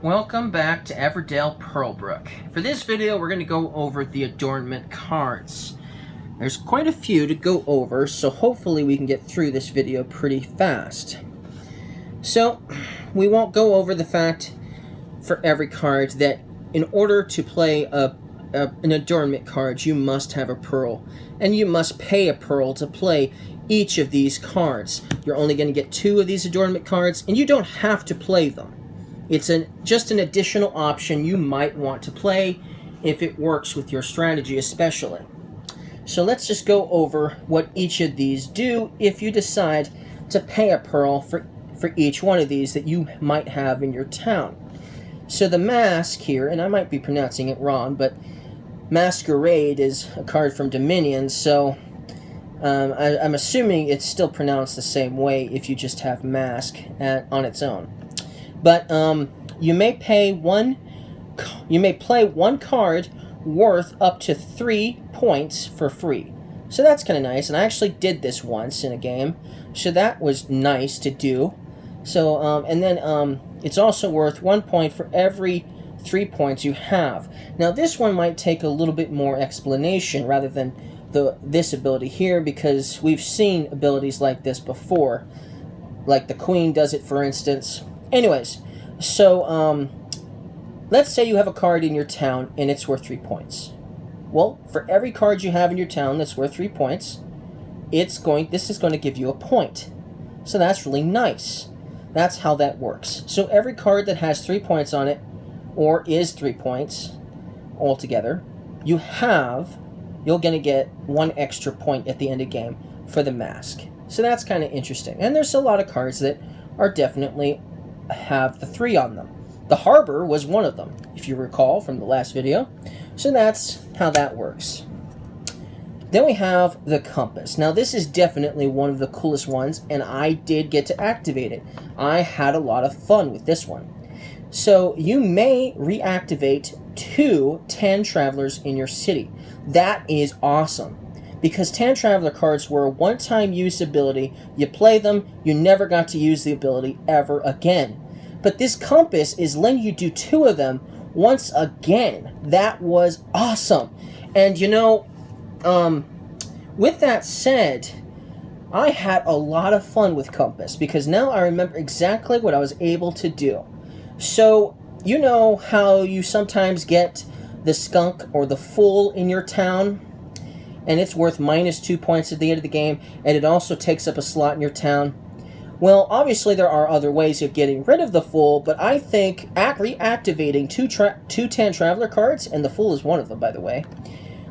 Welcome back to Everdell Pearlbrook. For this video, we're going to go over the adornment cards. There's quite a few to go over, so hopefully we can get through this video pretty fast. So, we won't go over the fact for every card that in order to play an adornment card, you must have a pearl. And you must pay a pearl to play each of these cards. You're only going to get 2 of these adornment cards, and you don't have to play them. It's just an additional option you might want to play if it works with your strategy especially. So let's just go over what each of these do if you decide to pay a pearl for each one of these that you might have in your town. So the mask here, and I might be pronouncing it wrong, but Masquerade is a card from Dominion, so I'm assuming it's still pronounced the same way if you just have mask on its own. But you may play one card worth up to 3 points for free. So that's kind of nice, and I actually did this once in a game, so that was nice to do. So and then it's also worth 1 point for every 3 points you have. Now this one might take a little bit more explanation rather than this ability here, because we've seen abilities like this before, like the Queen does it, for instance. Anyways, so let's say you have a card in your town and it's worth 3 points. Well, for every card you have in your town that's worth 3 points, this is going to give you a point. So that's really nice. That's how that works. So every card that has 3 points on it, or is 3 points altogether, you're going to get 1 extra point at the end of the game for the mask. So that's kind of interesting. And there's a lot of cards that are definitely have the 3 on them. The Harbor was one of them, if you recall from the last video. So that's how that works. Then we have the Compass. Now this is definitely one of the coolest ones, and I did get to activate it. I had a lot of fun with this one. So you may reactivate 2 Tan Travelers in your city. That is awesome, because Tan Traveler cards were a one-time use ability. You play them, you never got to use the ability ever again. But this Compass is letting you do 2 of them once again. That was awesome. And you know, with that said, I had a lot of fun with Compass, because now I remember exactly what I was able to do. So, you know how you sometimes get the skunk or the fool in your town, and it's worth -2 points at the end of the game, and it also takes up a slot in your town? Well, obviously there are other ways of getting rid of the fool, but I think reactivating 2 Tan Traveler cards, and the fool is one of them, by the way,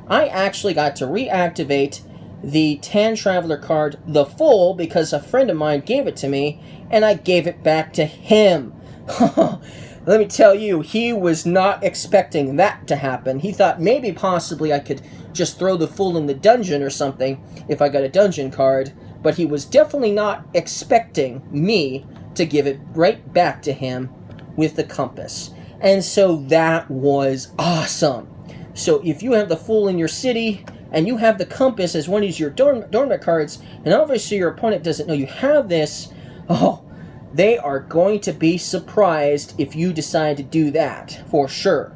I actually got to reactivate the Tan Traveler card, the fool, because a friend of mine gave it to me, and I gave it back to him. Let me tell you, he was not expecting that to happen. He thought maybe possibly I could just throw the fool in the dungeon or something if I got a dungeon card, but he was definitely not expecting me to give it right back to him with the Compass. And so that was awesome. So if you have the fool in your city, and you have the Compass as one of your dormant cards, and obviously your opponent doesn't know you have this, oh, they are going to be surprised if you decide to do that, for sure.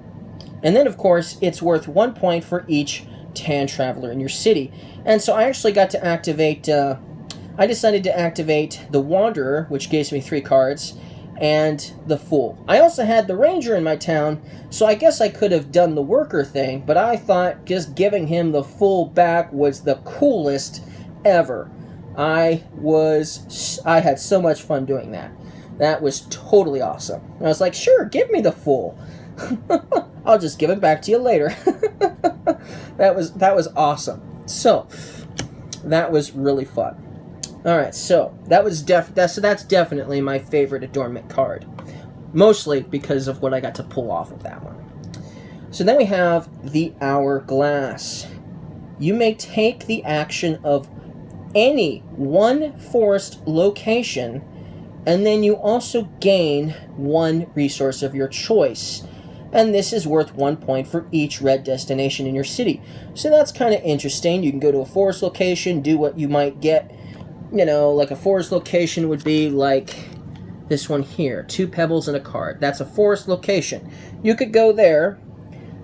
And then, of course, it's worth 1 point for each Tan Traveler in your city. And so I actually got to activate, I decided to activate the Wanderer, which gives me 3 cards, and the Fool. I also had the Ranger in my town, so I guess I could have done the Worker thing, but I thought just giving him the Fool back was the coolest ever. I had so much fun doing that. That was totally awesome. I was like, sure, give me the Fool. I'll just give it back to you later. That was awesome. So that was really fun. All right, so that's definitely my favorite adornment card, mostly because of what I got to pull off of that one. So then we have the Hourglass. You may take the action of any one forest location, and then you also gain 1 resource of your choice. And this is worth 1 point for each red destination in your city. So that's kind of interesting. You can go to a forest location, do what you might get. You know, like a forest location would be like This one here, 2 pebbles and a card. That's a forest location. You could go there,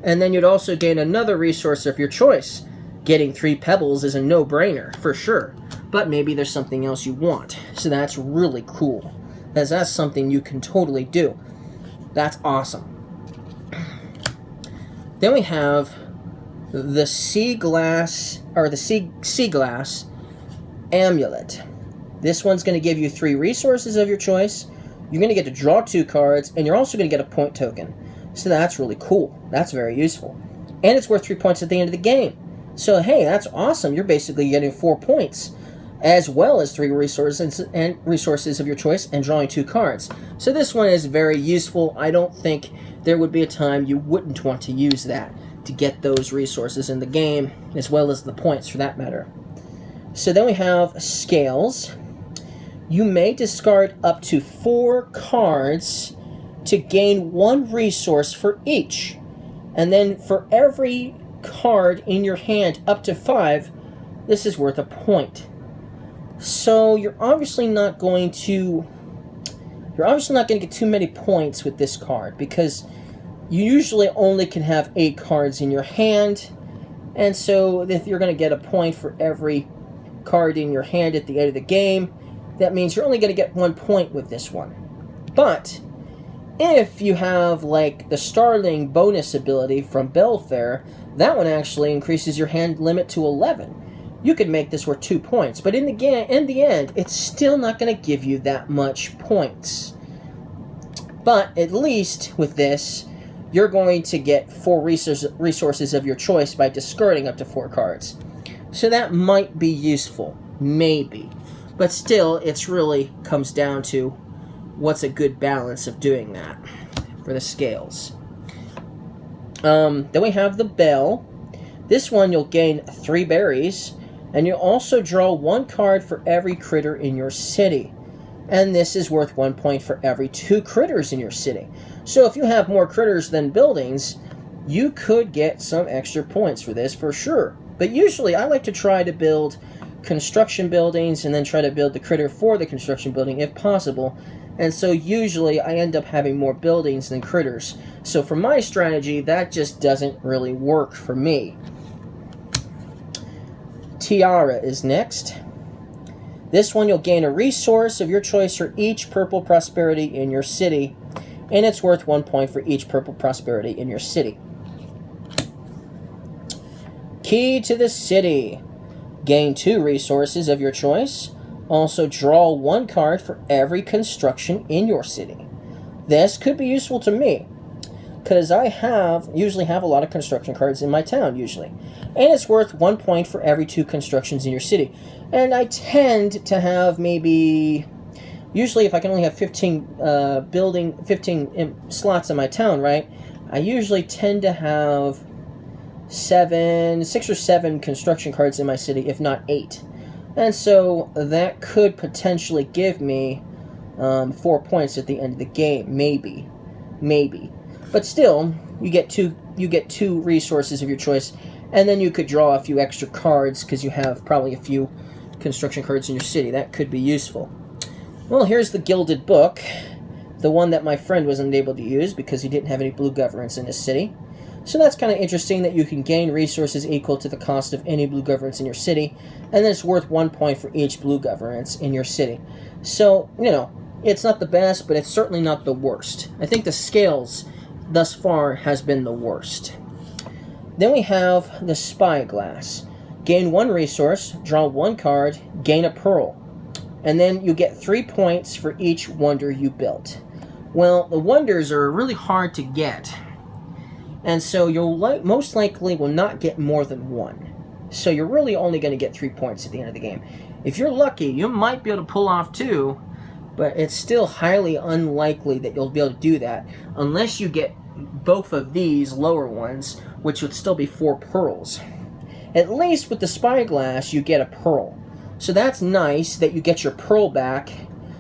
and then you'd also gain another resource of your choice. Getting 3 pebbles is a no-brainer, for sure. But maybe there's something else you want. So that's really cool. That's something you can totally do. That's awesome. Then we have the Seaglass, or the Seaglass Amulet. This one's going to give you 3 resources of your choice. You're going to get to draw 2 cards, and you're also going to get a point token. So that's really cool. That's very useful. And it's worth 3 points at the end of the game. So hey, that's awesome. You're basically getting 4 points, as well as 3 resources of your choice, and drawing 2 cards. So this one is very useful. I don't think there would be a time you wouldn't want to use that to get those resources in the game, as well as the points for that matter. So then we have Scales. You may discard up to 4 cards to gain 1 resource for each. And then for every card in your hand up to 5, this is worth a point. So you're obviously not going to get too many points with this card, because you usually only can have 8 cards in your hand, and so if you're going to get a point for every card in your hand at the end of the game, that means you're only going to get 1 point with this one. But if you have like the Starling bonus ability from Belfair, that one actually increases your hand limit to 11. You could make this worth 2 points, but in the end, it's still not going to give you that much points. But at least with this, you're going to get 4 resources of your choice by discarding up to 4 cards. So that might be useful, maybe. But still, it really comes down to what's a good balance of doing that for the Scales. Then we have the Bell. This one, you'll gain 3 berries, and you'll also draw 1 card for every critter in your city. And this is worth 1 point for every 2 critters in your city. So if you have more critters than buildings, you could get some extra points for this for sure. But usually I like to try to build construction buildings and then try to build the critter for the construction building if possible. And so usually I end up having more buildings than critters. So for my strategy, that just doesn't really work for me. Tiare is next. This one, you'll gain a resource of your choice for each purple prosperity in your city, and it's worth 1 point for each purple prosperity in your city. Key to the City. Gain 2 resources of your choice. Also draw 1 card for every construction in your city. This could be useful to me, because I usually have a lot of construction cards in my town, usually. And it's worth 1 point for every 2 constructions in your city. And I tend to have usually if I can only have 15 slots in my town, right? I usually tend to have 6 or 7 construction cards in my city, if not 8. And so that could potentially give me 4 points at the end of the game, maybe. But still, you get two resources of your choice, and then you could draw a few extra cards because you have probably a few construction cards in your city. That could be useful. Well, here's the Gilded Book, the one that my friend wasn't able to use because he didn't have any blue governance in his city. So that's kind of interesting that you can gain resources equal to the cost of any blue governance in your city, and then it's worth 1 point for each blue governance in your city. So, it's not the best, but it's certainly not the worst. I think the Scales thus far has been the worst. Then we have the Spyglass. Gain 1 resource, draw 1 card, gain a pearl. And then you get 3 points for each wonder you built. Well, the wonders are really hard to get, and so you'll most likely will not get more than 1. So you're really only going to get 3 points at the end of the game. If you're lucky, you might be able to pull off 2, but it's still highly unlikely that you'll be able to do that unless you get both of these lower ones, which would still be 4 pearls. At least with the Spyglass, you get a pearl. So that's nice that you get your pearl back.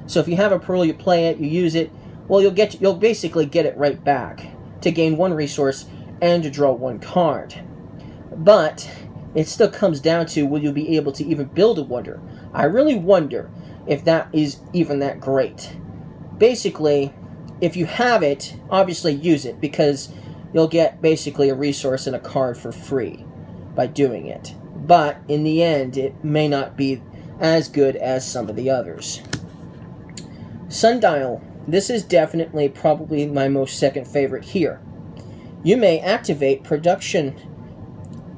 So if you have a pearl, you play it, you use it, well, you'll basically get it right back to gain 1 resource and to draw 1 card. But it still comes down to, will you be able to even build a wonder? I really wonder if that is even that great. basically, if you have it, obviously use it, because you'll get basically a resource and a card for free by doing it. But in the end, it may not be as good as some of the others. Sundial. This is definitely probably my most second favorite here. You may activate production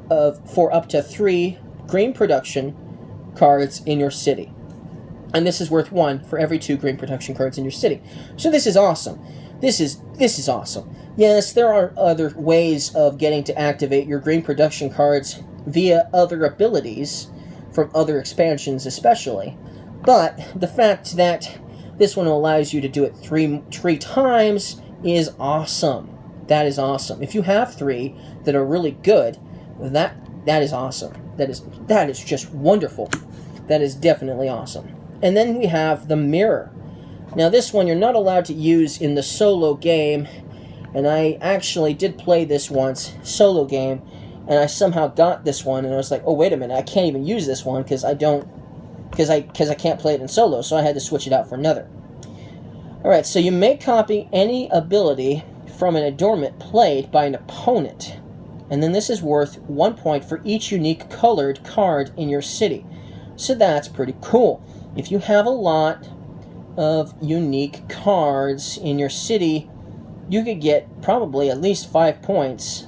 for up to 3 green production cards in your city. And this is worth 1 for every 2 green production cards in your city. So this is awesome. This is awesome. Yes, there are other ways of getting to activate your green production cards via other abilities from other expansions especially. But the fact that this one allows you to do it three times is awesome. That is awesome. If you have 3 that are really good, that is awesome. That is just wonderful. That is definitely awesome. And then we have the mirror. Now this one you're not allowed to use in the solo game, and I actually did play this once, solo game, and I somehow got this one, and I was like, oh wait a minute, I can't even use this one because I can't play it in solo, so I had to switch it out for another. Alright, so you may copy any ability from an adornment played by an opponent, and then this is worth 1 point for each unique colored card in your city. So that's pretty cool. If you have a lot of unique cards in your city, you could get probably at least 5 points,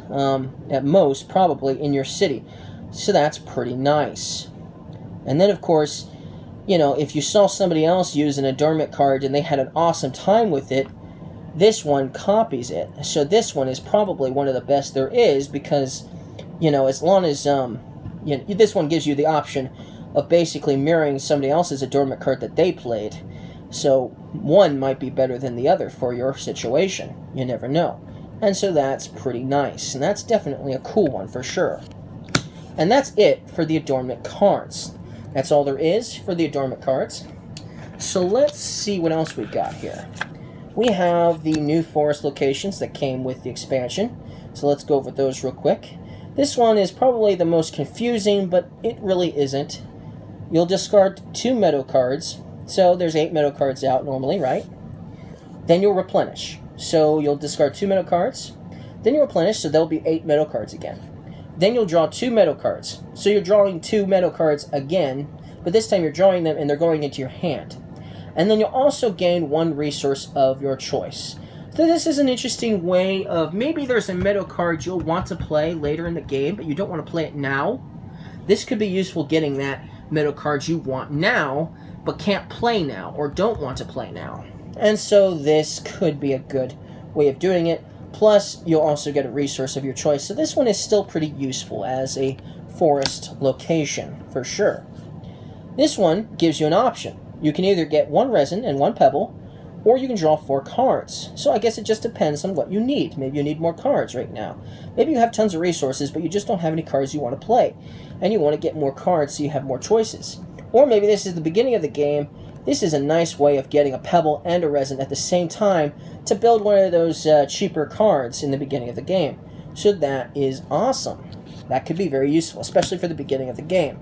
at most, probably, in your city. So that's pretty nice. And then, of course, you know, if you saw somebody else use an adornment card and they had an awesome time with it, this one copies it. So this one is probably one of the best there is because, you know, as long as, this one gives you the option of basically mirroring somebody else's adornment card that they played. So one might be better than the other for your situation. You never know. And so that's pretty nice. And that's definitely a cool one for sure. And that's it for the adornment cards. That's all there is for the adornment cards. So let's see what else we've got here. We have the new forest locations that came with the expansion. So let's go over those real quick. This one is probably the most confusing, but it really isn't. You'll discard 2 meadow cards. So there's 8 meadow cards out normally, right? Then you'll replenish. So you'll discard 2 meadow cards. Then you'll replenish, so there'll be 8 meadow cards again. Then you'll draw 2 meadow cards. So you're drawing 2 meadow cards again, but this time you're drawing them and they're going into your hand. And then you'll also gain 1 resource of your choice. So this is an interesting way of, maybe there's a meadow card you'll want to play later in the game, but you don't want to play it now. This could be useful getting that meadow card you want now, but can't play now, or don't want to play now. And so this could be a good way of doing it. Plus, you'll also get a resource of your choice. So this one is still pretty useful as a forest location, for sure. This one gives you an option. You can either get 1 resin and 1 pebble, or you can draw 4 cards. So I guess it just depends on what you need. Maybe you need more cards right now. Maybe you have tons of resources, but you just don't have any cards you want to play. And you want to get more cards so you have more choices. Or maybe this is the beginning of the game. This is a nice way of getting a pebble and a resin at the same time to build one of those cheaper cards in the beginning of the game. So that is awesome. That could be very useful, especially for the beginning of the game.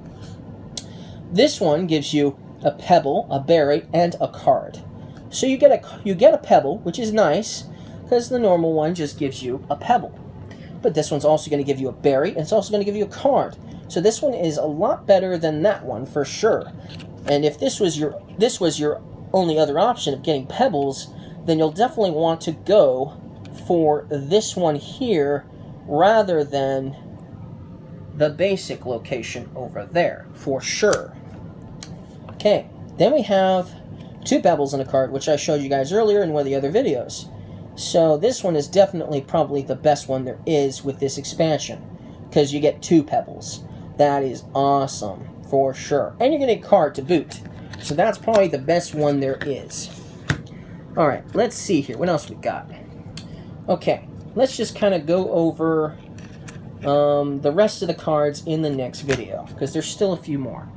This one gives you a pebble, a berry, and a card. So you get a pebble, which is nice, because the normal one just gives you a pebble. But this one's also going to give you a berry, and it's also going to give you a card. So this one is a lot better than that one for sure. And if this was your only other option of getting pebbles, then you'll definitely want to go for this one here rather than the basic location over there, for sure. Okay, then we have 2 pebbles in a card, which I showed you guys earlier in one of the other videos. So this one is definitely probably the best one there is with this expansion, because you get 2 pebbles. That is awesome, for sure. And you're getting a card to boot. So that's probably the best one there is. Alright, let's see here. What else we got? Okay, let's just kind of go over the rest of the cards in the next video, because there's still a few more.